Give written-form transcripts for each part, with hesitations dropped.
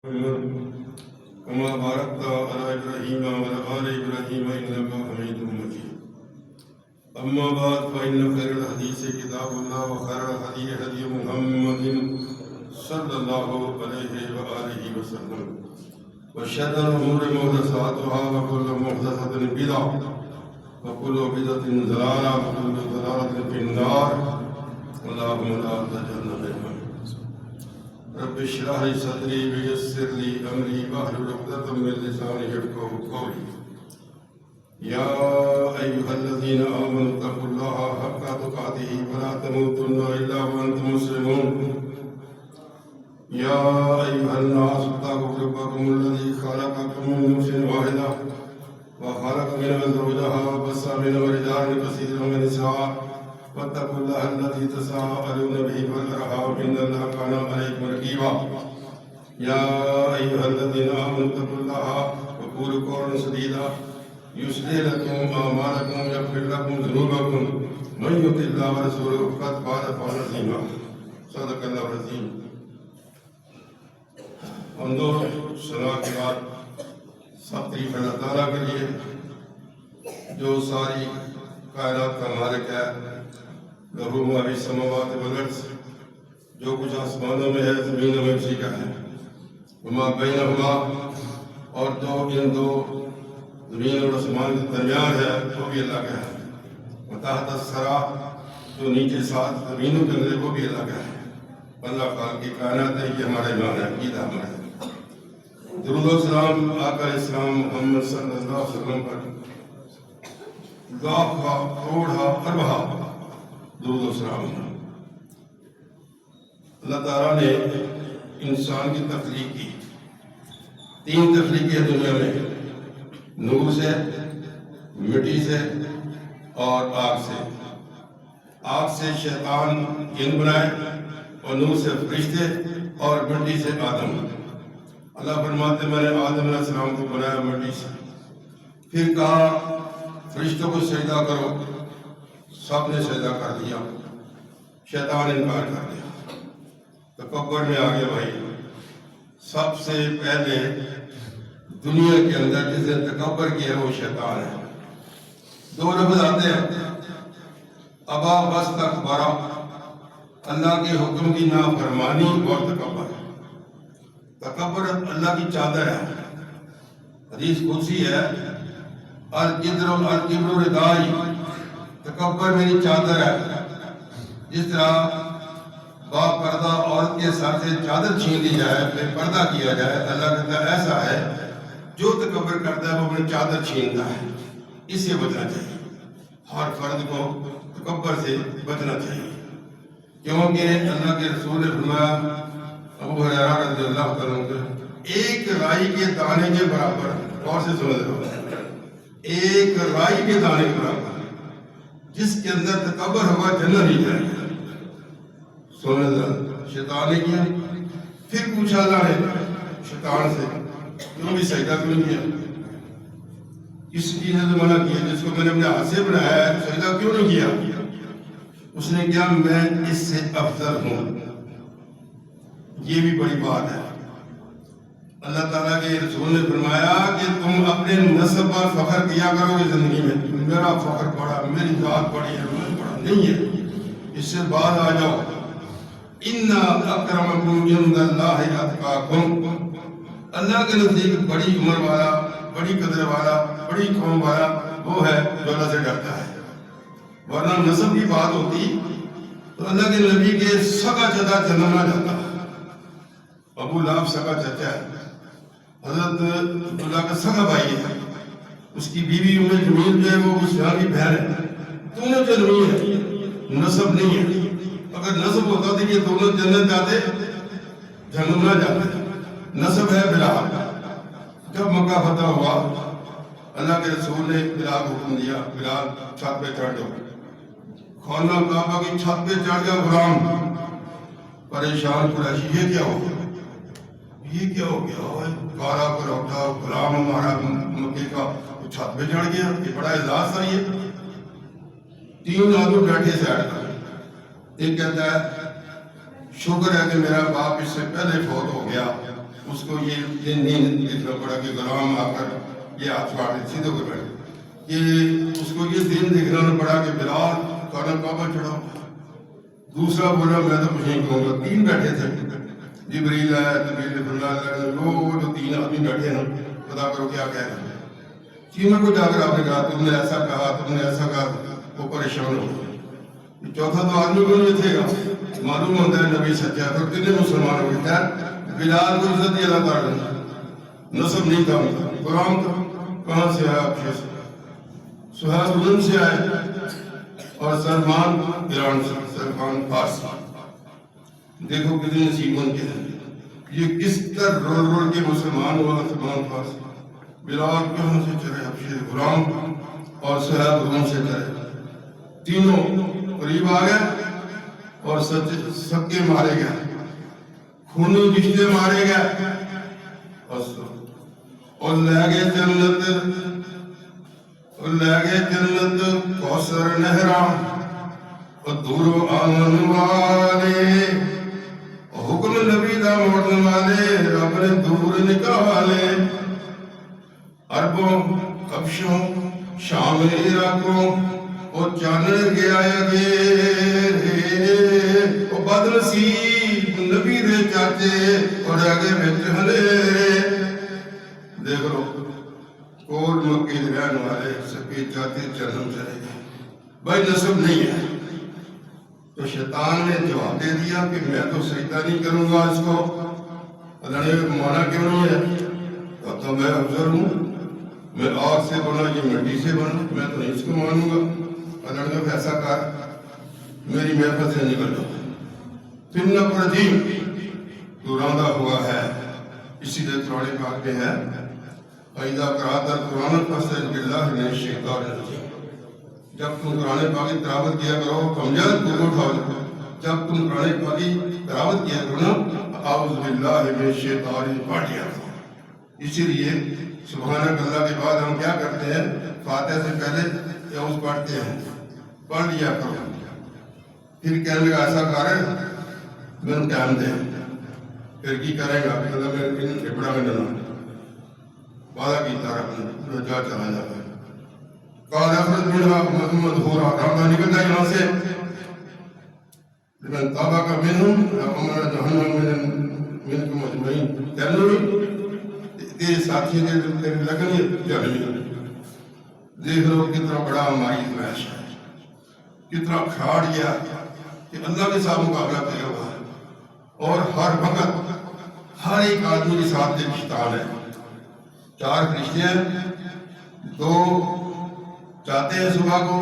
كما باركت على إبراهيم وعلى آل إبراهيم إنك حميد مجيد. أما بعد فإن خير الحديث كتاب الله وخير الهدي هدي محمد صلى الله عليه وآله وسلم وشر الأمور محدثاتها وكل محدثة بدعة وكل بدعة ضلالة وكل ضلالة في النار. اللهم لا تجعلنا منهم. رب اشرح لي صدري ويسر لي امري واحلل عقدة من لساني يفقهوا قولي. يا ايها الذين امنوا اتقوا الله حق تقاته ولا تموتن الا وانتم مسلمون. يا ايها الناس اتقوا ربكم الذي خلقكم من نفس واحدة وخلق منها زوجها وبث منهما رجالا كثيرا ونساء واتقوا الله الذي تساءلون به والارحام ان الله كان عليكم رقيبا. يا ايها الذين امنوا اتقوا الله وقولوا قولا سديدا يصلح لكم اعمالكم ويغفر لكم ذنوبكم من يطع الله ورسوله فقد فاز فوزا عظيما. صدق الله العظيم. حمد و ثنا کے بعد سب تعریف اللہ تعالیٰ کے لیے جو ساری کائنات کا مالک ہے. لہو ما فی السماوات والارض، جو کچھ آسمانوں میں ہے زمینوں میں اسی کا ہے. وما بینہما، اور جو ان دو زمین اور آسمان کے درمیان ہے وہ بھی اللہ کا ہے. وتحت الثری، جو نیچے سات زمینوں کے اندر وہ بھی اللہ کا ہے. اللہ خالق کی کائنات ہے. یہ ہمارا ایمان ہے، عقیدہ ہمارا ہے. درود و سلام آقا علیہ السلام محمد صلی اللہ علیہ وسلم پر لاکھا کروڑا اربہ درود و سلام. اللہ تعالیٰ نے انسان کی تخلیق کی. تین تخلیقیں دنیا میں، نور سے، مٹی سے اور آگ سے. آگ سے شیطان جن بنائے اور نور سے فرشتے اور مٹی سے آدم. اللہ فرماتے میں نے آدم علیہ السلام کو بنایا مٹی سے. پھر کہا فرشتوں کو سجدہ کرو، سب نے سجدہ کر دیا. شیطان انکار کر دیا. تکبر میں آ گیا بھائی. سب سے پہلے دنیا کے اندر جس نے تکبر کیا وہ شیطان ہے. دو لفظ آتے ہیں، ابا واستکبر، اللہ کے حکم کی نافرمانی اور تکبر. تکبر اللہ کی چادر ہے. حدیث قدسی ہے، الکبر ردائی، تکبر میری چادر ہے. جس طرح با پردہ عورت کے سر سے چادر چھین لی جائے، پھر پردہ کیا جائے، اللہ کہتا ہے ایسا ہے جو تکبر کرتا ہے وہ اپنی چادر چھینتا ہے. اس سے بچنا چاہیے. ہر فرد کو تکبر سے بچنا چاہیے، کیونکہ اللہ کے رسول نے فرمایا، ابو ہریرہ رضی اللہ تعالیٰ عنہ، ایک رائی کے دانے کے برابر، اور سے سمجھ رہے ہو، ایک رائی کے دانے کے برابر جس کے اندر تکبر ہوگا جنت نہیں جائے گا. سونے شیطان نے کیا. پھر پوچھا اللہ نے شیطان سے، کیوں بھی سجدہ کیوں نہیں کیا؟ اس چیز نے تو منع کیا جس کو میں نے اپنے ہاتھ سے بنایا ہے، سجدہ کیوں نہیں کیا؟ اس نے کیا میں اس سے افضل ہوں. یہ بھی بڑی بات ہے. اللہ تعالیٰ کے رسول نے فرمایا کہ تم اپنے نسب پر فخر کیا کرو گے زندگی میں. میرا فخر بڑا، میری ذات بڑی ہے، میں بڑا نہیں ہے. اس سے بعد آ جاؤ، ان اکرمکم عند اللہ اتقاکم. اللہ کے نزدیک بڑی عمر والا، بڑی قدر والا، بڑی قوم والا وہ ہے جو اللہ سے ڈرتا ہے. ورنہ نسب کی بات ہوتی تو اللہ کے نبی کے سگا چچا جنم نہ جاتا. ابو لہب سگا چچا ہے، حضرت عبداللہ کا سگا بھائی ہے. اس کی بیوی ام جمیل جو ہے وہ اس کی بہن ہے. دونوں جنمی ہے، نسب نہیں ہے. اگر نسب ہوتا تو یہ دونوں جنت جاتے، جہنم نہ جاتے. نسب ہے بلال. جب مکہ فتح ہوا اللہ کے رسول نے بلال کو حکم دیا، بلال چھت پہ چڑھ جاؤ. خانہ کعبہ کی چھت پہ چڑھ گیا غلام. پریشان قریشی، یہ کیا ہو گیا؟ یہ کیا ہو گیا؟ کارا پر اٹھا غلام ہمارا مکے کا چھت پہ چڑھ گیا. یہ بڑا اعزاز تھا. یہ تین آدمی بیٹھے سائڈ پر. ایک کہتا ہے شکر ہے کہ میرا باپ اس سے پہلے فوت ہو گیا، اس کو یہ دن نہیں دیکھنا پڑا کہ غلام آ کر یہ ہاتھ پھاڑے سیدھے کو بیٹھے، کہ اس کو یہ دن دیکھنا نہ پڑا کہ بلال کھانا کعبہ چڑھاؤ، دوسرا بولا میں تو کچھ نہیں کہوں گا، تین بیٹھے تھے، جبریل ہے، جبریل اللہ، وہ جو تین آدمی بیٹھے ہیں پتا کرو کیا کہہ رہے ہیں، تینوں کو جا کر آپ نے کہا تم نے ایسا کہا، تم نے ایسا کہا، وہ پریشان ہو گئے، چوتھا تو آدمی کو نہیں تھے گا، معلوم ہوتا ہے نبی سچا ہے، تو کتنے مسلمان ہو گئے تھے، بلال کو عزت دی اللہ تعالیٰ نے، نسب نہیں تھا ان کا، قرآن تھا، کہاں سے آیا آپ سے، سہیب روم سے آئے، اور سلمان ایران سے، سلمان فارس، دیکھو کتنے نصیب ان کے ہیں، یہ کس طرح رول رول کے مسلمان ہوا سلمان فارس، بلال کہاں سے چلے حبشے غلام، اور سہیب روم سے چلے، تینوں قریب آ گئے اور سب کے مارے گئے، خونی رشتے مارے گئے، اور لے گئے جنت کوثر نہرا، اور دور آمن والے، حکم نبی دا موڑن والے، رب نے دور نکالے، عربوں حبشوں شام عراقوں، اور چانن گیا گے وہ بدنصیب نبی دے چاچے، اور آگے بچ ہلے، دیکھ لو کول مکی رہن والے سبھی چاہتے جنم چلے گئے، بھائی نسب نہیں ہے، تو شیطان نے جواب دے دیا کہ میں تو سجدہ نہیں کروں گا اس کو، اللہ نے مانا کیوں نہیں ہے، تو میں افضل ہوں، میں آگ سے بنا یہ مٹی سے بنا، میں تو نہیں اس کو مانوں گا، اللہ نے کہا ایسا کر میری محفل سے نکل جاؤ، پھر نہ پرجیم تو راندہ ہوا ہے، اسی لیے قرآن پاک میں ہے فَإِذَا قَرَأْتَ الْقُرْآنَ فَاسْتَعِذْ بِاللَّهِ مِنَ الشَّيْطَانِ الرَّجِيمِ، جب تم قرآن پاک کی تلاوت کیا کرو کمجد کو اٹھاؤ، جب تم قرآن پاک کی تلاوت کیا کرو نا اعوذ باللہ من الشیطان پڑھ لیا کرو، اسی لیے سبحانک اللہ کے بعد ہم کیا کرتے ہیں، فاتحہ سے پہلے اعوذ پڑھتے ہیں، پڑھ لیا کرو، پھر کہنے لگا ایسا کر میں ٹائم دے، پھر کی کرے گا، مطلب میں ٹھپڑا میں ڈالوں، وعدہ کی طرف جا چلا جاتا ہے، قال اخرج منها مدحورا، رابطہ نکلتا یہاں سے، لمن تابعك منهم لأملأن جہنم منكم اجمعین، کہنے تیرے ساتھی نے تیرے لگنے جہنم، دیکھ لو کتنا بڑا ہماری خواہش ہے، کتنا کھاڑ گیا کہ اللہ کے ساتھ مقابلہ کیا ہوا ہے، اور ہر وقت ہر ایک آدمی کے ساتھ ایک شیطان ہے، چار فرشتے ہیں، دو جاتے ہیں صبح کو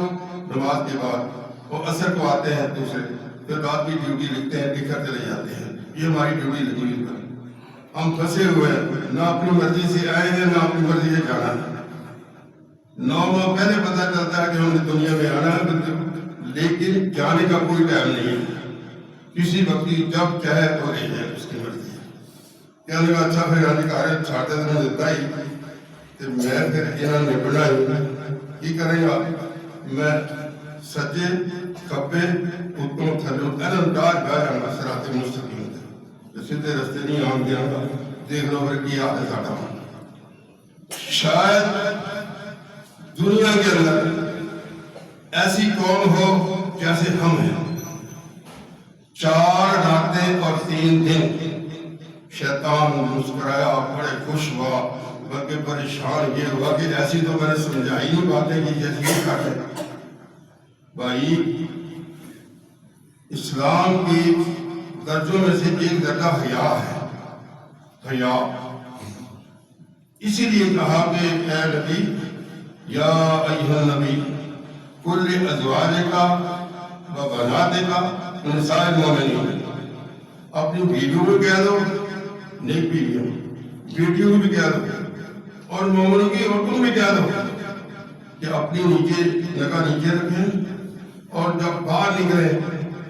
نماز کے بعد، وہ عصر کو آتے ہیں دوسرے، پھر رات کی ڈیوٹی لکھتے ہیں، لکھ کر چلے جاتے ہیں، یہ ہماری ڈیوٹی لگی ہوئی ہے، ہم پھنسے ہوئے ہیں، نہ اپنی مرضی سے آئے ہیں نہ اپنی مرضی سے جانا ہے، 9 ماہ پہلے پتہ چلتا ہے کہ ہم نے دنیا میں آنا ہے، لیکن جانے کا کوئی ٹائم نہیں ہے، کسی وقت جب چاہے تو لے جائے، اس کی مرضی ہے، کہنے لگا اچھا پھر ادھیکار چھاڑتے تو دیتا ہی، تو میں پھر یہاں نپڑنا ہوں، کی کریں گا، میں سجے کھپے اتنوں تھلوں انداز گایا گا صراط مستقیم تے، سیدھے رستے نہیں آن گیا گا، دیکھ لو پھر کی آتے ساٹا ہوں، شاید دنیا کے اندر ایسی قوم ہو جیسے ہم ہیں، 4 راتیں اور 3 دن شیطان مسکرایا، بڑے خوش ہوا، بلکہ پریشان یہ ہوا کہ ایسی تو میں نے سمجھائی نہیں باتیں کی جیسی یہ کرتے، بھائی اسلام کی درجوں میں سے ایک درجہ حیا ہے، حیا، اسی لیے کہا کہ اے نبی یا ایھا النبی کل ازواجک و بناتک نساء المؤمنین، اپنی بیویوں کو کہہ دو، نیک بیویوں، بیٹیوں کو بھی کہہ دو، اور مومنوں کی عورتوں بھی کہہ دو کہ اپنی نیچے نگاہ نیچے رکھیں، اور جب باہر نکلیں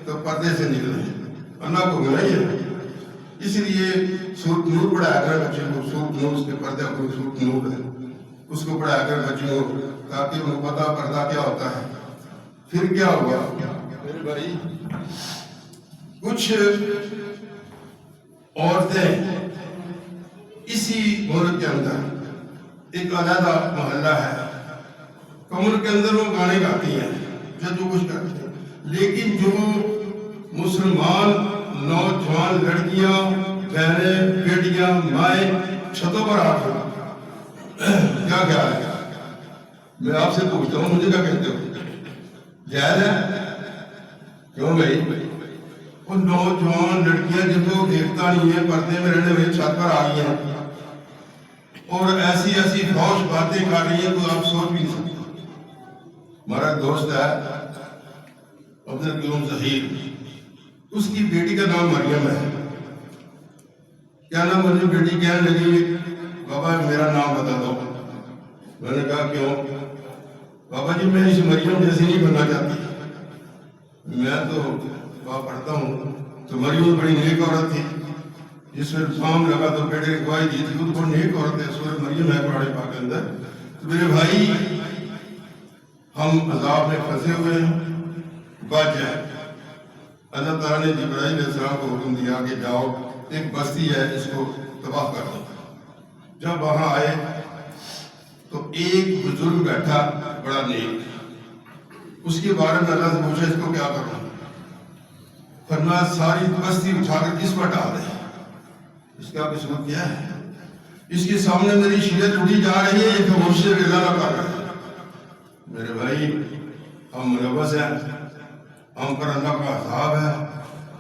تو پردے سے نکلیں، اللہ کو گناہی ہے، اس لیے سورۃ نور پڑھایا کر بچے کو، سورۃ نور اس کے پردے کو سورۃ نور ہے، اس کو پڑھایا کر بچوں کو تاکہ ان کو پتہ پردہ کیا ہوتا ہے۔ پھر کیا ہوا میرے بھائی، کچھ عورتیں اسی ملک کے اندر ایک علیحدہ محلہ ہے، کمر کے اندر وہ گانے گاتی ہیں جو کچھ کرتے ہیں، لیکن جو مسلمان نوجوان لڑکیاں، بہنیں، بیٹیاں، مائیں چھتوں پر آ کر کیا خیال ہے؟ میں آپ سے پوچھتا ہوں، مجھے کیا کہتے ہو؟ جائز ہے؟ کیوں بھائی؟ وہ نوجوان لڑکیاں جن کو دیکھتا نہیں ہے، پردے میں رہنے والے چھت پر آ گئی ہیں اور ایسی ایسی فحش باتیں کر رہی ہیں تو آپ سوچ بھی نہیں سکتے۔ ہمارا دوست ہے عبدالقیوم ظہیر، اس کی بیٹی کا نام مریم ہے۔ کیا نام؟ مجھے بیٹی کہنے لگی بابا میرا نام بتا دو۔ میں نے کہا کیوں؟ بابا جی میں اس مریم جیسی نہیں بننا چاہتی، میں تو پڑھتا ہوں تو مریم بڑی نیک عورت تھی، جس میں الزام لگا تو بیٹے نے گواہی دی تھی، وہ نیک عورت ہے، سورۃ مریم ہے قرآن پاک کے اندر۔ تو میرے بھائی ہم عذاب میں پھنسے ہوئے ہیں، بچ جائے۔ اللہ تعالیٰ نے جبرائیل علیہ السلام کو حکم دیا کہ جاؤ ایک بستی ہے اس کو تباہ کر دو۔ جب وہاں آئے تو ایک بزرگ بیٹھا بڑا نیک، اس کے بارے میں اللہ سے پوچھا اس کو کیا کروں؟ فرمایا ساری بستی اٹھا کر کس پر ڈال دے، اس کا قسمت کیا ہے؟ اس کے سامنے میری شریعت اٹھی جا رہی ہے، یہ خاموشی سے رضا نہ کر رہا ہے۔ میرے بھائی ہم ملوث ہیں، ہم پر اللہ کا عذاب ہے۔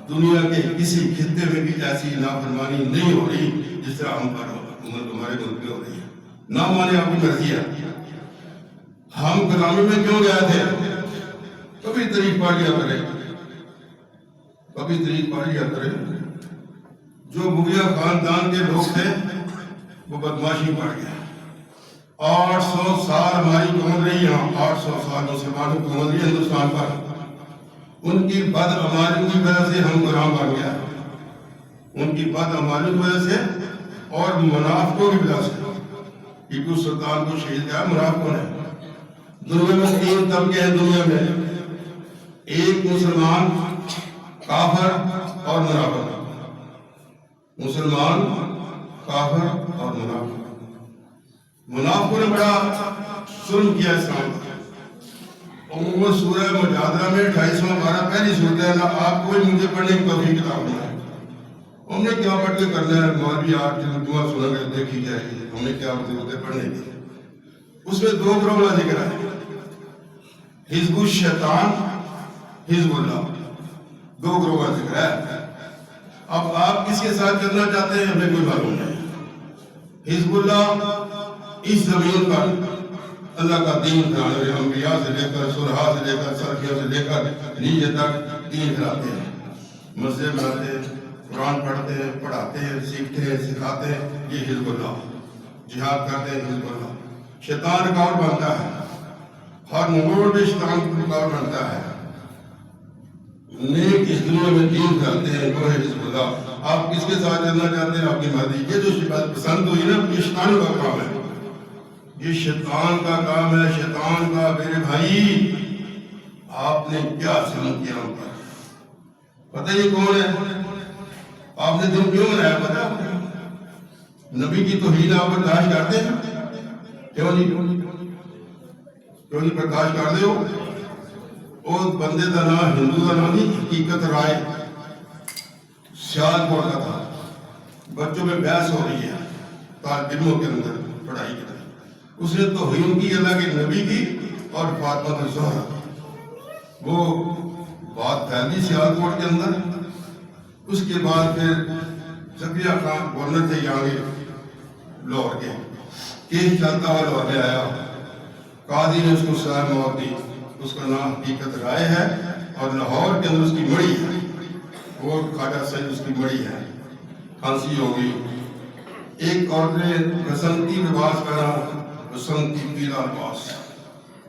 دنیا کے کسی خطے میں بھی ایسی نافرمانی نہیں ہو رہی جس طرح ہم پر ہمارے ملک میں ہو رہی ہے۔ نہ مانے آپ کی مرضی ہے، ہم غلامی میں کیوں گئے تھے؟ کبھی طریق پا لیا کرے، کبھی طریق پا لیا کرے۔ جو بغیا خاندان کے لوگ تھے وہ بدماشی پڑ گیا۔ 800 سال ہماری حکومت رہی، یہاں 800 سال مسلمانوں کی حکومت رہی ہندوستان پر۔ ان کی بدعمالی کی وجہ سے ہم غلام بن گیا، ان کی بدعمالی کی وجہ سے اور منافقوں کی وجہ سے۔ ٹیپو سلطان کو شہید کیا منافقوں نے۔ دنیا میں 3 طبقے ہیں دنیا میں، ایک مسلمان، کافر اور منافق۔ مسلمان، کافر اور منافق۔ منافقوں نے بڑا ظلم کیا اسلام کا۔ عموماً سورہ مجادلہ میں 28واں پارہ پہلی صورت ہے، اللہ آپ کو مجھے پڑھنے کی توفیق عطا فرمائے۔ ہم نے کیا پڑھ کے کرنا ہے؟ مولوی آج دعا سنا کر دیکھی جائے گی، ہم نے کیا ضرورت ہے پڑھنے کی؟ اس میں 2 گروہ کا ذکر ہے، حزب الشیطان، حزب اللہ، 2 گروہ کا ذکر ہے۔ اب آپ کس کے ساتھ چلنا چاہتے ہیں ہمیں کوئی معلوم نہیں۔ حزب اللہ اس زمین پر اللہ کا دین پھیلانے والے، انبیاء سے لے کر صلحاء سے لے کر سرخیوں سے لے کر نیچے تک دین پھیلاتے ہیں، مسجد بناتے ہیں، قرآن پڑھتے ہیں، پڑھاتے ہیں، سیکھتے ہیں، سکھاتے ہیں، یہ حزب اللہ۔ جہاد کرتے ہیں حزب اللہ۔ شیطان رکاوٹ بنتا ہے، ہر موڑ میں شیطان رکاوٹ بنتا ہے۔ نیک اس دنیا میں دین پھیلاتے ہیں، وہ ہے حزب اللہ۔ آپ کس کے ساتھ چلنا چاہتے ہیں آپ کی مرضی۔ یہ جو بات پسند ہوئی نا، یہ شیطان کا کام ہے، یہ شیطان کا کام ہے، شیطان کا۔ میرے بھائی آپ نے کیا ظلم کیا ان پر؟ پتہ یہ کون ہے؟ آپ نے دن کیوں منایا پتہ ہے؟ نبی کی توہین آپ برداشت کرتے ہیں؟ کیوں نہیں برداشت کرتے ہو؟ وہ بندے کا نام ہندو کا نام نہیں، حقیقت رائے سیال کوٹ کا تھا۔ بچوں میں بحث ہو رہی ہے طالب علموں کے اندر پڑھائی کے اندر، اس نے توہین کی اللہ کے نبی کی اور فاطمہ الزہرا۔ وہ بات پھیلی سیال کوٹ کے اندر۔ اس کے بعد پھر زکریا خان گورنر تھے یہاں لاہور کے، کیس چلتا ہوا لاہور میں آیا، قاضی نے اس کو سزا موت دی۔ اس کا نام حقیقت رائے ہے اور لاہور کے اندر اس کی مڑی ہے، وہ خواجہ سید اس کی مڑی ہے۔ پھانسی ہو گئی۔ ایک عورت نے بسنتی لباس پہنا، بسنتی پیلا لباس،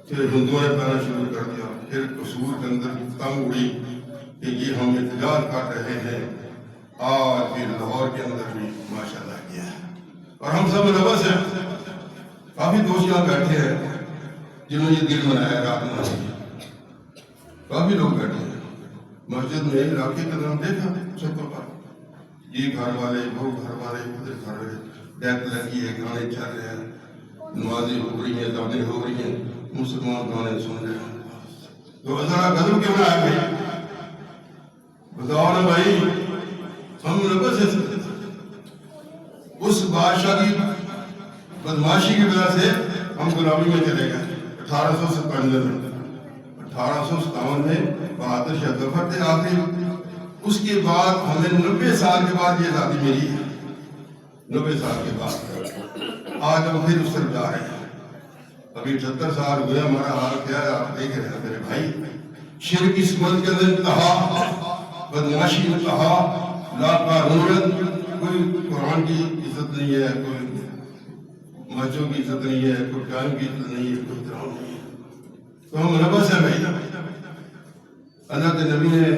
پھر ہندوؤں نے پہنا شروع کر دیا۔ پھر قصور کے اندر تنگ اڑی کہ یہ ہم احتجاج کر رہے ہیں، اور پھر لاہور کے اندر بھی ماشاءاللہ کیا ہے۔ اور ہم سب ملوث ہیں، کافی دوست یہاں بیٹھے ہیں جنہوں نے یہ دن منایا، رات منائی، کافی لوگ بیٹھے ہیں مسجد میں۔ علاقے کا نام دیکھا چھتوں پر، یہ گھر والے، وہ گھر والے، ادھر گھر والے، ڈیک لگی ہے، گانے چل رہے ہیں، نمازیں ہو رہی ہیں، دعوتیں ہو رہی ہیں، مسلمان گانے سن رہے ہیں. تو ذرا غضب کیوں نہ آئے بھائی؟ بتاؤ نا بھائی. ہم لوگوں سے اس بادشاہ کی بدماشی کی وجہ سے ہم غلامی میں چلے گئے. 1857 میں 1857 میں بہادر شاہ ظفر تھے آخری. اس کے بعد ہمیں 90 سال کے بعد یہ آزادی ملی ہے. 90 سال کے بعد آج ہم پھر اس طرف جا رہے ہیں. ابھی 78 سال ہوئے. ہمارا حال کیا ہے آپ دیکھ رہے ہیں میرے بھائی. شرک اس ملک کے اندر انتہا، بدماشی انتہا، لاقانونیت. کوئی قرآن کی عزت نہیں ہے، کوئی مسجدوں کی عزت نہیں ہے، کوئی ٹائم کی عزت نہیں ہے، کوئی احترام نہیں ہے. تو ہم منبس ہیں بھائی. اللہ کے نبی نے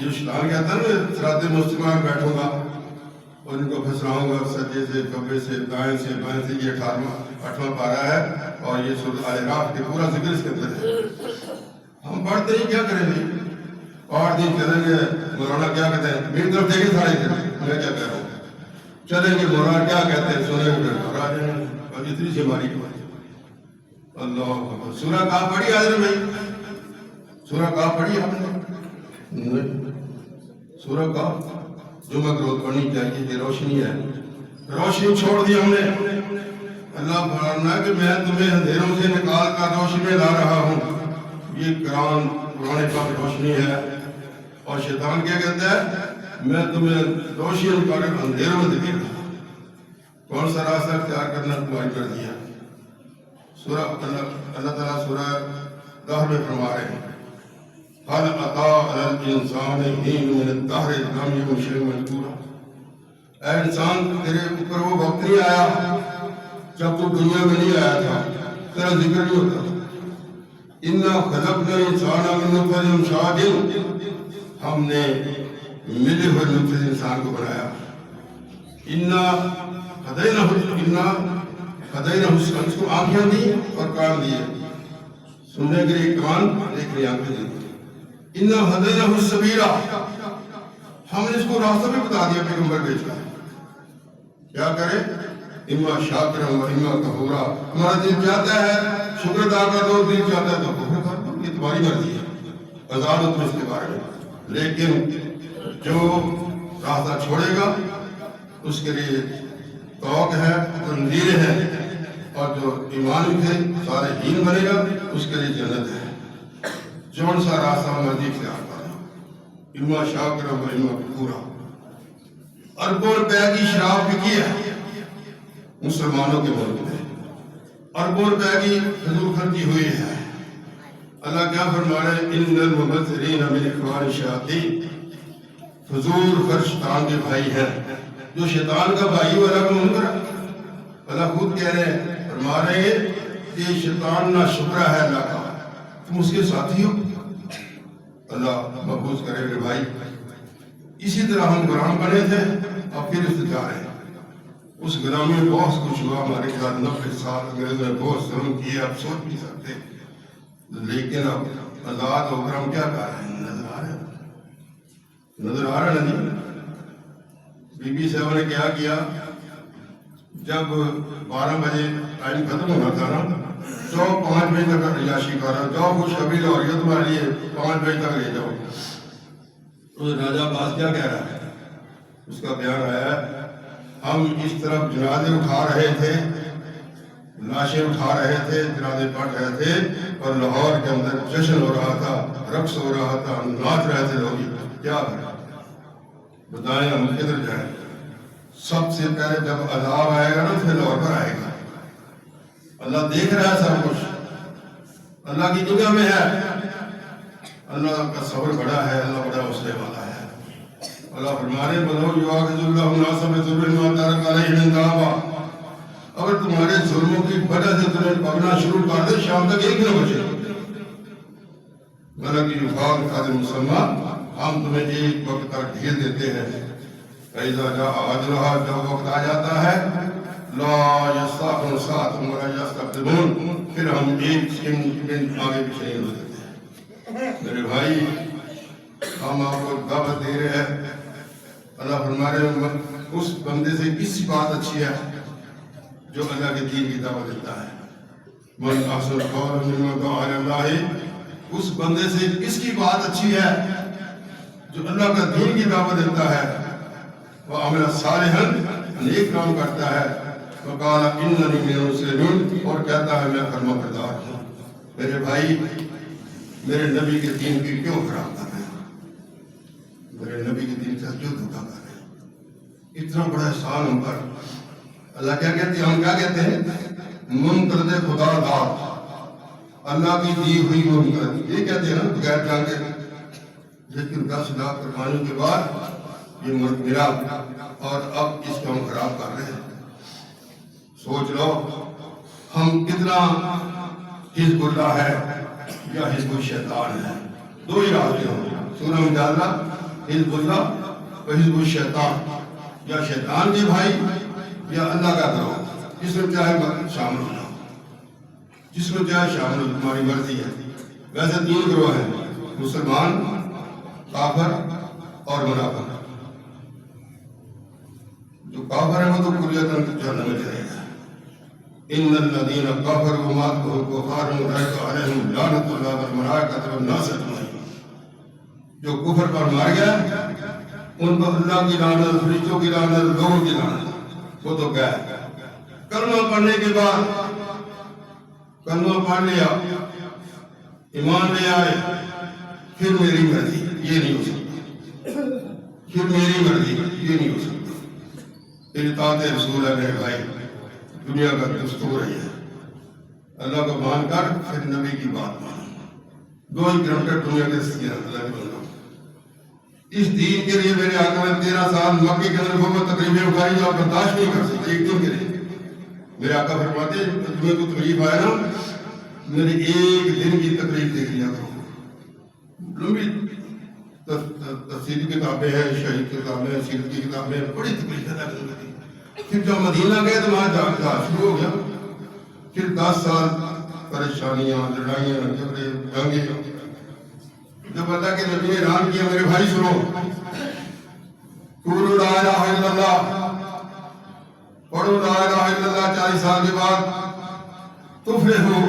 جو شیطان کہتا ہے نا صراط مستقیم بیٹھوں گا اور ان کو پھنساؤں گا سجدے سے، کبے سے، دائیں سے، بائیں سے. یہ 8واں پارہ ہے اور یہ سورۃ الاعراف کے پورا ذکر اس کے اندر ہے. ہم پڑھتے ہی کیا کریں گے؟ 8 دن چلیں گے. مولانا کیا کہتے ہیں؟ میری طرف دیکھیں سارے دن میں کیا کہہ رہا ہوں. چلیں گے مولانا کیا کہتے ہیں سنیں گے، پھر گھر آ جائیں گے. اب اتنی سی ہماری بات. اللہ اکبر. سورہ کہاں پڑھی حاضر بھائی؟ سورہ کہاں پڑھی آپ نے؟ سورہ کہاں جمعہ روز پڑھنی چاہیے. یہ روشنی ہے. روشنی چھوڑ دی ہم نے. اللہ فرمانا ہے کہ میں تمہیں اندھیروں سے نکال کر روشنی میں لا رہا ہوں. یہ قرآن پاک روشنی ہے. اور شیطان کیا کہتا ہے؟ میں تمہیں روشنی نکال کر اندھیروں میں دکھے گا. کون سا راستہ اختیار کرنا تمہاری کر دیا. سورہ اللہ تعالیٰ سورہ دہر میں فرما رہے ہیں هل أتى على الإنسان حين من الدهر لم يكن شيئا مذكورا. اے انسان تیرے اوپر وہ وقت نہیں آیا جب تو دنیا میں نہیں آیا تھا، تیرا ذکر نہیں ہوتا. إنا خلقنا الإنسان من نطفة أمشاج. ہم نے ملے ہوئے نطفے سے انسان کو بنایا. إنا ہدینہ اس کو آنکھیں دی اور کان دیے. سننے کے لیے کان، دیکھنے آنکھیں دی. اِنَّا هَدَيْنَاهُ السَّبِيلَ. ہم نے اس کو راستہ بھی بتا دیا پیغمبر بھیج کر. کیا کرے؟ اِمَّا شَاكِرًا وَإِمَّا كَفُورًا. ہمارا دل چاہتا ہے شکر ادا کر دو، دل چاہتا ہے تو کفر کر دو. یہ تمہاری مرضی ہے. آزاد ہو تم اس کے بارے میں. لیکن جو راستہ چھوڑے گا اس کے لیے توق ہے، تنظیر ہے. اور جو ایمان کے صالحین بنے گا اس کے لیے جنت ہے. جون سا راستہ مرضی اختیار کرنا. اما شاکرا و اما کفورا. اربوں روپے کی شراب بکی ہے مسلمانوں کے ملک میں. اربوں روپے کی فضول خرچی ہوئی ہے. اللہ کیا فرما رہے ہیں؟ ان المبذرین من اخوان الشیاطین. فضول خرچ شیطان کے بھائی ہیں. جو شیطان کا بھائی وہ اللہ کو منکر. اللہ خود کہہ رہے ہیں، فرما رہے ہیں کہ شیطان نہ شکرہ ہے اللہ کا، تم اس کے ساتھی ہو. اللہ محفوظ کرے میرے بھائی. اسی طرح ہم غلام بنے تھے اور پھر اس سے جا رہے ہیں. اس غلامی میں بہت کچھ ہوا ہمارے ساتھ. 90 سال انگریزوں نے بہت ظلم کیے، آپ سوچ نہیں سکتے. لیکن اب آزاد ہو کر ہم کیا کر رہے ہیں؟ نظر آ رہا نہیں. بی بی صاحب نے کیا کیا؟ جب 12 بجے ٹائم ختم ہونا تھا نا، جاؤ 5 بجے تک عیاشی کر رہا، جاؤ خوش خبری ہو رہی ہے تمہارے لیے، 5 بجے تک لے جاؤ. تو راجہ عباس کیا کہہ رہا ہے؟ اس کا بیان آیا ہے، ہم اس طرف جنازے اٹھا رہے تھے، لاشیں اٹھا رہے تھے، جنازے پڑھ رہے تھے، اور لاہور کے اندر جشن ہو رہا تھا، رقص ہو رہا تھا، ناچ رہے تھے لوگ. کیا بتائیں ہم کدھر جائیں؟ سب سے پہلے جب عذاب آئے گا نا پھر لاہور پر آئے گا. اللہ دیکھ رہا ہے سب کچھ، اللہ کی نگاہ میں ہے. اللہ کا صبر بڑا ہے، اللہ بڑا حوصلے والا ہے. اللہ فرمانے بلو یواخذ اللہ الناس بظلمهم ما ترك علیہم من دابہ. اگر تمہارے ظلموں کی وجہ سے تمہیں پکڑنا شروع کر دے، شام تک ایک نہ بچے. بلکہ یفاق قدر مسمى، ہم تمہیں ایک وقت تک ڈھیل دیتے ہیں. فإذا جاء أجلها، جب وقت آ جاتا ہے، لا يستأخرون ساعة ولا يستقدمون، پھر ہم ایک سیکنڈ آگے پیچھے نہیں ہو سکتے. میرے بھائی ہم آپ کو دعوت دے رہے ہیں. اللہ فرما رہے ہیں اس بندے سے کس بات اچھی ہے جو اللہ کے دین کی دعوت دیتا ہے. من احسن قولا ممن دعا الی اللہ، اس بندے سے کس کی بات اچھی ہے جو اللہ کا دین کی دعوت دیتا ہے، وعمل صالحا، نیک کام کرتا ہے، وقال اننی من المسلمین، اور کہتا ہے میں فرما بردار ہوں. میرے بھائی، میرے نبی کے دین کی کیوں خراب کر رہے ہیں؟ میرے نبی کے دین سے کیوں دھوکہ کر رہے ہیں؟ اتنا بڑا احسان ہم پر. اللہ کیا کہتے ہیں؟ ہم کیا کہتے ہیں؟ منقرض خدا داد، اللہ کی دی ہوئی منقرض، یہ کہتے ہیں نا بغیر جان کے. لیکن 10 لاکھ قربانی کے بعد یہ مرد ملا اور اب اس کو ہم خراب کر رہے ہیں. سوچ لو ہم کتنا حزب اللہ ہے یا حزب الشیطان ہے. دو ہی راستے ہوں، سورہ مجادلہ، حزب اللہ و حزب الشیطان، یا شیطان کے بھائی یا اللہ کا گروہ. جس میں چاہے شامل ہونا، جس میں چاہے شامل ہو، تمہاری مرضی ہے. ویسے 3 گروہ ہیں، مسلمان، کافر اور منافق. جو کافر ہے وہ تو کلیتاً جہنم میں جائے گا. ان الذین کفروا وماتوا وهم کفار اولئک علیہم لعنۃ اللہ والملائکۃ والناس اجمعین. جو کفر پر مر گیا ان پر اللہ کی لعنت، فرشتوں کی لعنت، لوگوں کی لعنت، وہ تو گئے. کلمہ پڑھنے کے بعد، کلمہ پڑھ لیا، ایمان لے آئے، پھر میری مرضی، یہ نہیں ہو سکتا. پھر میری مرضی، یہ نہیں ہو سکتا. پھر اطاعت رسول ہے میرے بھائی، دنیا کا دستور ہے. اللہ کو مان کر پھر نبی کی بات مانو. 2 ہی کلومیٹر دنیا کے سکینہ اللہ کے بندوں. اس دین کے لیے میرے آقا نے 13 سال مکے کے اندر وہ تقریبیں اٹھائی جو آپ برداشت نہیں کر سکتے. ایک دن کے لیے میرے آقا فرماتے تمہیں کو تکلیف آئے نا، میرے ایک دن کی تکلیف دیکھ لیا کرو. لمبی تفسیری کتابیں ہیں، شہید کتابیں ہیں، سیرت کی کتابیں ہیں، بڑی تکلیف ہے. پھر جب مدینہ گئے تو وہاں جہاد شروع ہو گیا. پھر 10 سال پریشانیاں، لڑائیاں، جھگڑے، جنگیں. جب اللہ کے نبی نے اعلان کیا میرے بھائی سنو، قولوا لا الہ الا اللہ، پڑھو لا الہ الا اللہ، 40 سال کے بعد تفلحوا،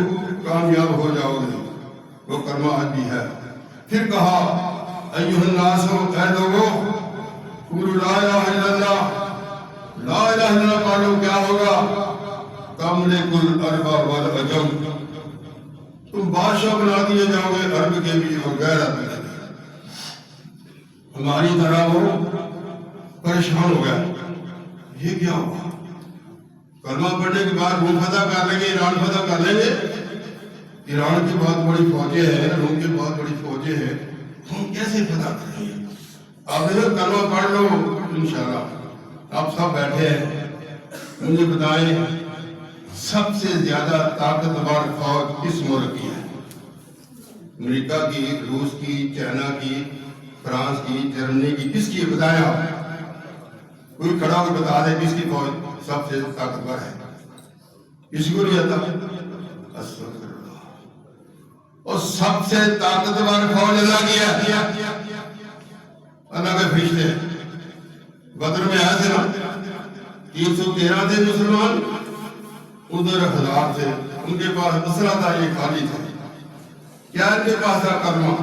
کامیاب ہو جاؤ گے. وہ کلمہ حج بھی ہے. پھر کہا ایھا الناس، اے لوگو، قولوا لا الہ الا اللہ، لا الہ الا اللہ پڑھو، کیا ہوگا؟ تملک الارض والعجم، تم بادشاہ بنا دیے جاؤ گے عرب کے بھی اور غیر عرب کے بھی. ہماری طرح وہ پریشان ہو گیا، یہ کیا ہوا؟ کلمہ پڑھنے کے بعد روم فتح کر لیں گے، ایران فتح کر لیں گے. ایران کی بہت بڑی فوجیں ہیں، روم کی بہت بڑی فوجیں ہیں، ہم کیسے فتح کریں گے؟ آپ نے کلمہ پڑھ لو انشاءاللہ. آپ سب بیٹھے ہیں، مجھے بتائیں سب سے زیادہ طاقتور فوج کس ملک کی ہے؟ امریکہ کی، روس کی، چائنا کی، فرانس کی، جرمنی کی، کس کی؟ بتائیں آپ. کوئی کھڑا ہو کے بتا دے کس کی فوج سب سے طاقتور ہے؟ کسی کو نہیں آتا. اور سب سے طاقتور فوج اللہ کی ہے، اللہ کے فرشتے. بدر میں آئے تھے نا، 313 تھے مسلمان، ادھر 1000 تھے. ان کے پاس اسلحہ تھا، یہ خالی تھا. کیا ان کے پاس تھا؟ کلمہ.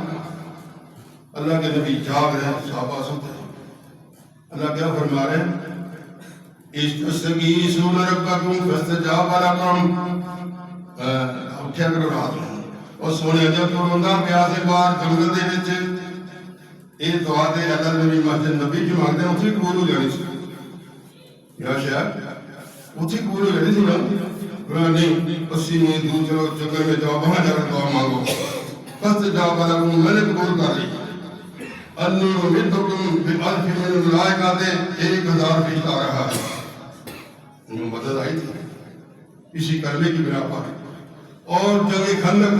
اللہ کے نبی جاگ رہے ہیں، صحابہ سوتے ہیں. اللہ کیا فرما رہے ہیں؟ استغیثون ربکم فاستجاب لکم. اٹھیا کرو رات میں اور سونے جب تو روندہ پیاسے باہر جنگل دے وچ یہ دعا دے اللہ نبی مسجد نبی جو مانگتے ہیں اتنی قبول ہو جانی سی. یا شاید اتنی قبول ہو جانی سی نا. نہیں، 80 میل دور چلو، جنگل میں جاؤ، وہاں جا کر دعا مانگو. فاستجاب لکم، میں نے قبول کر لی. انی امدکم بألف من الملائکۃ، 1000 فرشتہ آ رہا ہے. مدد آئی تھی اسی کلمے کی بنا پر. اور جنگ خندق،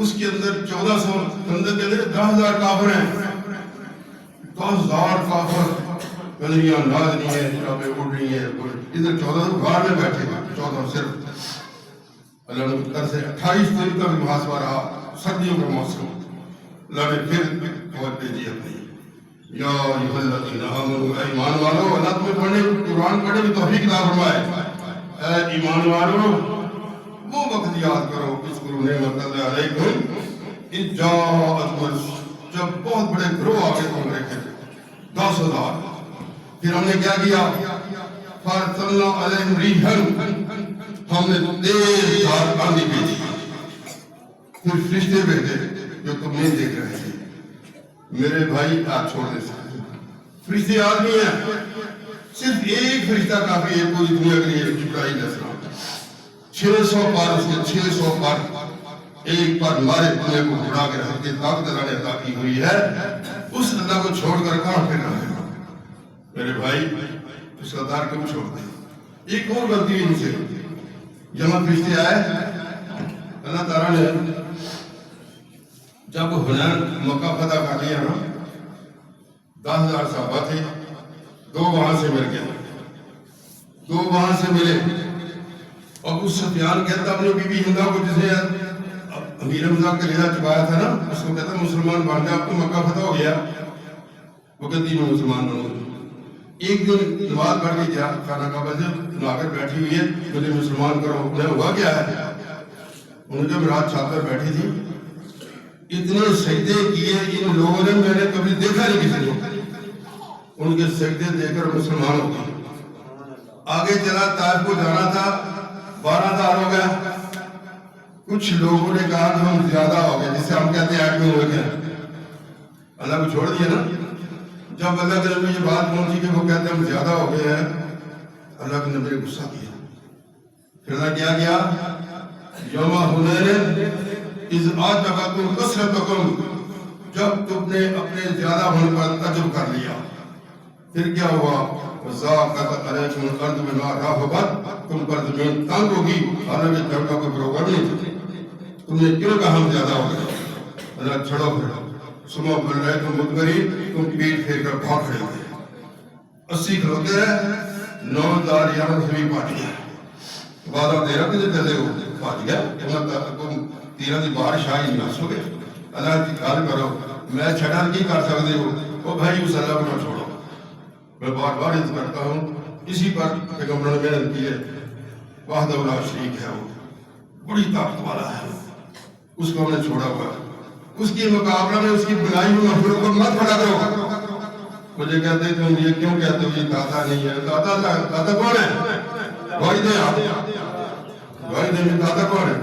اس کے اندر 1400 خندق کے اندر 10,000 کافر ہیں. 10,000 کافر، گلیاں ناز نہیں ہیں، شرابیں اڑ رہی ہیں. ادھر 1400 غار میں بیٹھے گا، 1400 صرف. اللہ نے اتر سے 28 دن تک محاصرہ رہا، سردیوں کا موسم. اللہ نے پھر فوج بھیجی اپنی. یا ایھا الذین آمنوا، ایمان والو، اللہ تمہیں پڑھنے قرآن پڑھنے کی توفیق عطا فرمائے. اے ایمان والو وہ وقت یاد کرو اذکروا نعمت اللہ علیکم اذ جاءتکم، جب بہت بڑے گروہ آگے تمہارے کے 10,000، پھر ہم نے کیا کیا؟ فارسلنا علیہم ریحًا، ہم نے تیز دھار آندھی بھیجی، پھر فرشتے بھیجے جو تم نہیں دیکھ رہے تھے۔ میرے بھائی ہاتھ چھوڑ دے سکتے، فرشتے آدمی ہیں، صرف ایک فرشتہ کافی ہے پوری دنیا کے لیے، جبرائیل علیہ السلام۔ 600 پار اس کے 600 پار ایک بار ہمارے دنیا کو اڑا کے رکھ کے طاقت اللہ نے عطا کی ہوئی ہے، اس اللہ کو چھوڑ کر کہاں پھر رہے ہیں؟ میرے بھائی اس کا دار کیوں چھوڑ دیں؟ ایک اور غلطی ان سے، جمع فرشتے آئے، اللہ تعالیٰ نے جب حنین مکہ فتح کر لیا نا، 10,000 صحابہ تھے، 2 وہاں سے مل گئے، 2 وہاں سے ملے۔ ابو سفیان کہتا اپنی بی بی ہندہ کو، جسے امیر حمزہ کا لیدہ چبایا تھا نا، اس کو کہتا مسلمان بن جا، اب تو مکہ فتح ہو گیا، وہ کہتی میں مسلمان بنوں۔ ایک دن نماز پڑھ کے گیا خانہ کعبہ سے، لا کر بیٹھی ہوئی ہے، مجھے مسلمان کرو۔ انہیں ہوا کیا ہے؟ انہوں جب رات چھاپ کر بیٹھی تھی، اتنے سجدے کیے ان لوگوں نے، میں نے کبھی دیکھا نہیں کسی نے، ان کے سجدے دے کر مسلمان ہو گئے۔ آگے چلا، طائف کو جانا تھا، 12,000 ہو گیا۔ کچھ لوگوں نے کہا کہ ہم زیادہ ہو گئے، جسے ہم کہتے ہیں ایڈمن ہو گئے، اللہ کو چھوڑ دیا نا۔ جب اللہ کے نبی یہ بات پہنچی کہ وہ کہتے ہیں ہم زیادہ ہو گئے ہیں، اللہ کے نبی نے غصہ کیا۔ پھر اللہ کیا گیا؟ یوم حنین اذ اعجبتکم کثرتکم، جب تم نے اپنے زیادہ ہونے پر تعجب کر لیا، پھر کیا ہوا؟ وَضَاقَتْ عَلَيْكُمُ الْأَرْضُ بِمَا رَحُبَتْ، تم پر زمین تنگ ہوگی، حالانکہ جب کا کوئی پروگرام نہیں تھا، تم نے کیوں کہا ہم زیادہ ہو گئے؟ اللہ چھڑو پھر ثم وَلَّيْتُم مُدْبِرِينَ، تم پیٹ پھیر کر بھاگ کھڑے ہو گئے۔ 80 کھلوتے ہیں، 9,000 یہاں سے بھی پاٹ گیا، وعدہ دے رہا کہ جلدے ہو پاٹ گیا، تم تیرہ دی بارش آئی نہیں آسو گے، اللہ کی کال کرو، میں چھڑا نہیں کر سکتے ہو، وہ بھائی اس اللہ کو نہ چھوڑو۔ میں بار بار عرض کرتا ہوں، اسی پر پیغمبر نے محنت کی ہے، وحدہ لا شریک ہے، وہ بڑی طاقت والا ہے، اس کو ہم نے چھوڑا ہوا، اس کی مقابلہ میں اس کی بنائی ہوئی مخلوق کو مت کھڑا کرو۔ مجھے کہتے ہیں تم یہ کیوں کہتے ہو یہ داتا نہیں ہے؟ داتا کون ہے؟ واحد ہے، واحد ہے، داتا کون ہے؟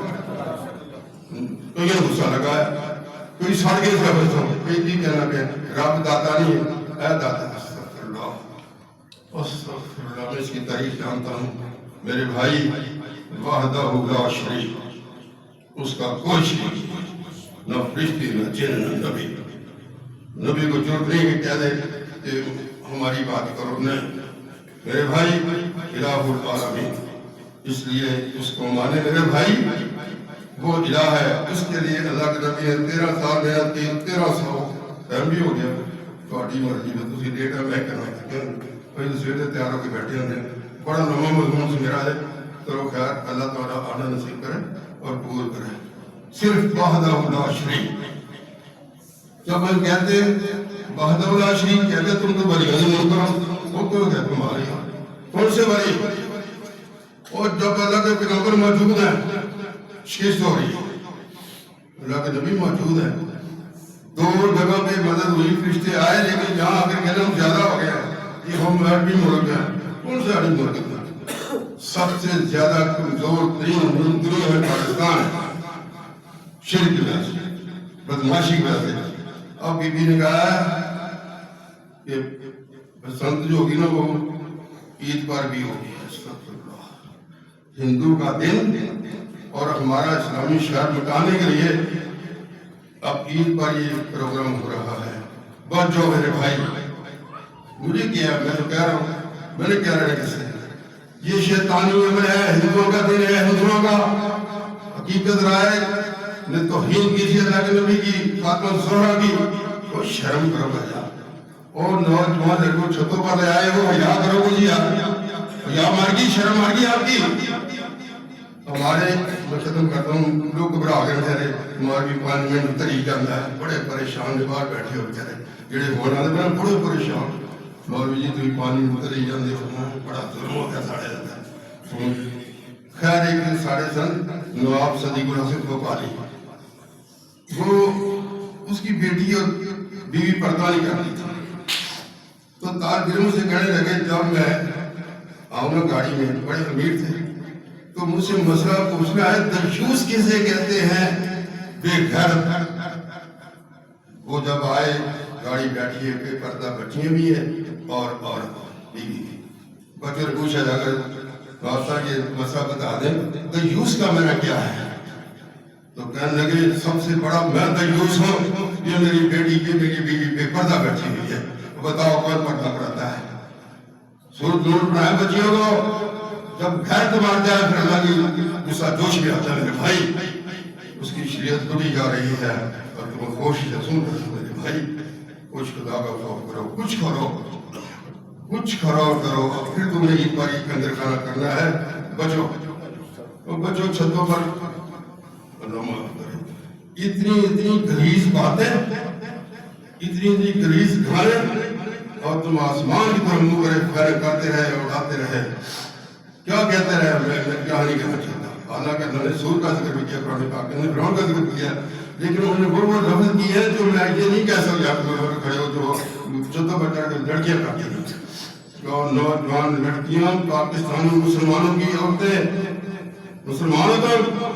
تو یہ غصہ لگا ہے، کوئی ساڑھ کے سے بچوں کوئی بھی کہنا کہ رب داتا نہیں ہے، اے داتا، استغفر اللہ، میں اس کی تعریف جانتا ہوں۔ میرے بھائی وحدہ لا شریک، اس کا کوئی شریک نہ فرشتے نہ جن نہ نبی۔ نبی کو ضرورت نہیں کہ کہہ دے کہ ہماری بات کرو، نہیں۔ میرے بھائی الہ العالمین، اس لیے اس کو مانے میرے بھائی، وہ الہ ہے، اس کے لیے اللہ کے نبی نے 13 سال محنت کی، 1300 ٹائم بھی ہو گیا، تھوڑی مرضی میں تسی ڈیٹا میں کرنا کوئی سویرے تیار ہو کے بیٹھے ہونے، بڑا لمبا مضمون سے میرا ہے، تو خیر اللہ تعالیٰ آنا نصیب کرے اور قبول کرے۔ صرف وحدہ لا شریک، جب ہم کہتے وحدہ لا شریک کہتے تم تو بری نہیں کرو، وہ کیوں کہتے تمہاری کون سے بری؟ اور جب اللہ کے پیغمبر موجود ہیں، شکست ہو رہی ہے، اللہ کے نبی موجود ہیں، 2 جگہ پہ مدد ہوئی، فرشتے آئے، لیکن جہاں آ کر کہنا ہم زیادہ ہو گیا، یہ ہم بھی ملک ہیں، کون سے آدمی ملک ہیں؟ سب سے زیادہ کمزور ترین دنیا میں پاکستان ہے، شرک کی وجہ سے، بدماشی کی وجہ سے۔ اب بی بی نے کہا کہ بسنت جو ہوگی نا وہ عید پر بھی ہوگی، ہندو کا دن اور ہمارا اسلامی شہر مٹانے کے لیے اب عید پر یہ پروگرام ہو رہا ہے۔ بچ جاؤ میرے بھائی، مجھے کیا، میں تو کہہ رہا ہوں، میں نے کہہ رہا ہے کسے، یہ شیطانی عمل ہے، ہندوؤں کا دن ہے، ہندوؤں کا حقیقت رائے نے توہین کی تھی اللہ کے نبی کی، فاطمہ زہرا کی، وہ شرم کرو بھائی، اور نوجوان لڑکوں چھتوں پر لے آئے ہو، حیا کرو گے جی، حیا مار گئی، شرم مار گئی آپ کی۔ ہمارے میں ختم کرتا ہوں، لوگ گھبرا گئے بیچارے، ہمارے بھی پانی میں اتری جاتا ہے، بڑے پریشان نے باہر بیٹھے ہو بیچارے، جڑے ہونا دے بڑے پریشان، مولوی جی تھی پانی اتری جاندے ہو، بڑا ظلم ہو گیا ساڑے جاتا ہے۔ خیر ایک دن ساڑھے سن نواب صدیق الحسن کو پالی، وہ اس کی بیٹی اور بیوی پردہ نہیں کرتی تھی، تو طالب علم سے کہنے لگے جب میں آؤں نا گاڑی میں، بڑے امیر تھے، تو مجھ سے مسئلہ پوچھنا ہے دیوس کسے کہتے ہیں؟ بے گھر۔ وہ جب آئے گاڑی بیٹھی ہے، بے پردہ بچیاں بھی ہیں اور بیوی بھی۔ بچوں نے پوچھا اگر بادشاہ یہ مسئلہ بتا دیں دیوس کا میرا کیا ہے؟ تو کہنے لگے سب سے بڑا میں دیوس ہوں، یہ میری بیٹی کی میری بیوی بے پردہ بیٹھی ہوئی ہے، بتاؤ کون پردہ پڑتا ہے؟ سورت نور پڑھائے بچیوں کو، جب گھر تمہار جائے پھر اللہ کی غصہ جوش میں آتا ہے، میرے بھائی اس کی شریعت ٹوٹی جا رہی ہے اور تم خوش سے سن رہے ہو، میرے بھائی کچھ خدا کا خوف کرو، کچھ کرو، کچھ کرو، پھر تمہیں ایک بار اندر کھانا کرنا ہے، بچو بچو چھتوں پر۔ اللہ معاف کرے، اتنی گلیز باتیں، اتنی گلیز گھریں، اور تم آسمان کی طرف منہ کرے کرتے رہے، اڑاتے رہے، کیا کہتے رہے؟ میں کیا نہیں کہنا چاہتا، حالانکہ اللہ نے سور کا ذکر بھی کیا، قرآن پاک نے فرعون کا ذکر کیا، لیکن انہوں نے وہ لفظ کی ہے جو میں یہ نہیں کہہ سکتا آپ کھڑے ہو جو چھتوں پر چڑھ کر لڑکیاں کرتی ہیں، جو نوجوان لڑکیاں پاکستانی مسلمانوں کی عورتیں، مسلمانوں تو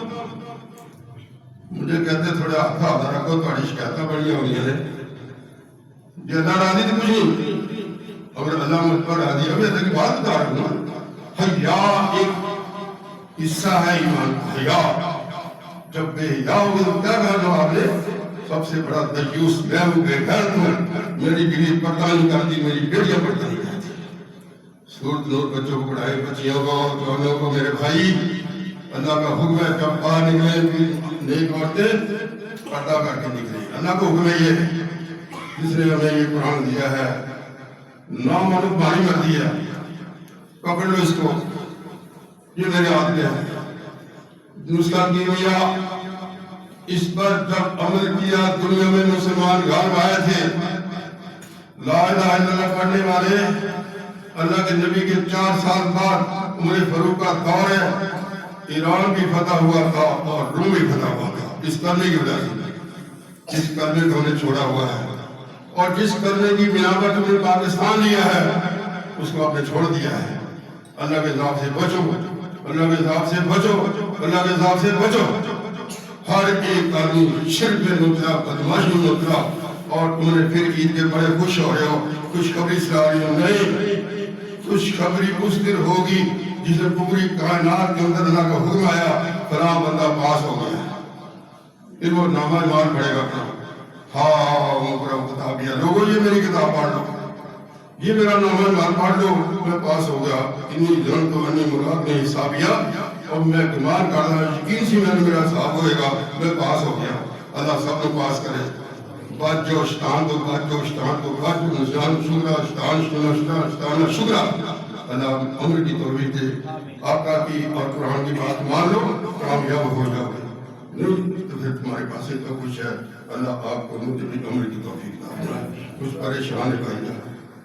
مجھے کہتے تھوڑا ہاتھ رکھو، تھوڑی شکایتیں بڑی ہو رہی ہیں، یہ اللہ راضی تو کچھ نہیں، اگر اللہ مجھ پر راضی ہے، میں کی بات بتا رہا ہوں، حیا ایک حصہ ہے ایمان کا، حیا جب بے حیا ہوگا تو کیا کہا آپ نے؟ سب سے بڑا دیوس میں ہوں، بے گھر ہوں، میری بیوی پردہ نہیں کرتی، میری بیٹیاں پردہ نہیں کرتی۔ سورت نور بچوں کو پڑھائے، بچیوں کو، جوانوں کو، میرے بھائی اللہ کا حکم ہے جب باہر نکلے نیک عورتیں پردہ کر کے نکلے، اللہ کو حکم ہے یہ، جس نے ہمیں یہ قرآن دیا ہے، نامعلوم تمہاری مرضی ہے، پکڑ لو اس کو، یہ میرے ہاتھ میں ہے۔ نسخہ کیمیا، اس پر جب عمل کیا دنیا میں مسلمان غالب آئے تھے، لا الہ الا اللہ پڑھنے والے، اللہ کے نبی کے 4 سال بعد عمر فاروق کا دور ہے، ایران بھی فتح ہوا تھا اور روم بھی فتح ہوا تھا، اس کرنے کی وجہ سے، جس کرنے کو انہیں چھوڑا ہوا ہے، اور جس کرنے کی بنا پر تم نے پاکستان لیا ہے اس کو آپ نے چھوڑ دیا ہے۔ اللہ کے عذاب سے بچو، اللہ کے عذاب سے بچو، اللہ کے عذاب سے بچو۔ ہر ایک آدمی شرک میں مبتلا، بدماشی میں مبتلا، اور تم نے پھر عید کے بڑے خوش ہو رہے ہو، خوشخبری سنا رہی ہو، نہیں، خوشخبری اس دن ہوگی جس میں پوری کائنات کے اندر اللہ کا حکم آیا، فلاں بندہ پاس ہو گیا، پھر وہ نامہ ایمان پڑے گا، ہاں مکرم کتابیہ لوگوں یہ میری کتاب پڑھ لو، یہ میرا نامہ ایمان پڑھ لو، میں پاس ہو گیا، انی جن تو انی ملاق نے حسابیہ، اور میں گمان کر رہا یقین سی میں میرا حساب ہوئے گا، میں پاس ہو گیا۔ اللہ سب کو پاس کرے، بات جو اشتان تو بات جو اشتان تو بات جو نشان شکرہ اشتان اشتان شکرہ، اللہ عمر کی توفیق دے، آپ کا کی اور قرآن کی بات مان لو، کامیاب ہو جاؤ، نہیں تو پھر تمہارے پاس تو کچھ ہے، اللہ آپ کو عمر کی توفیق دے، کچھ پریشان ہے بھائی جان۔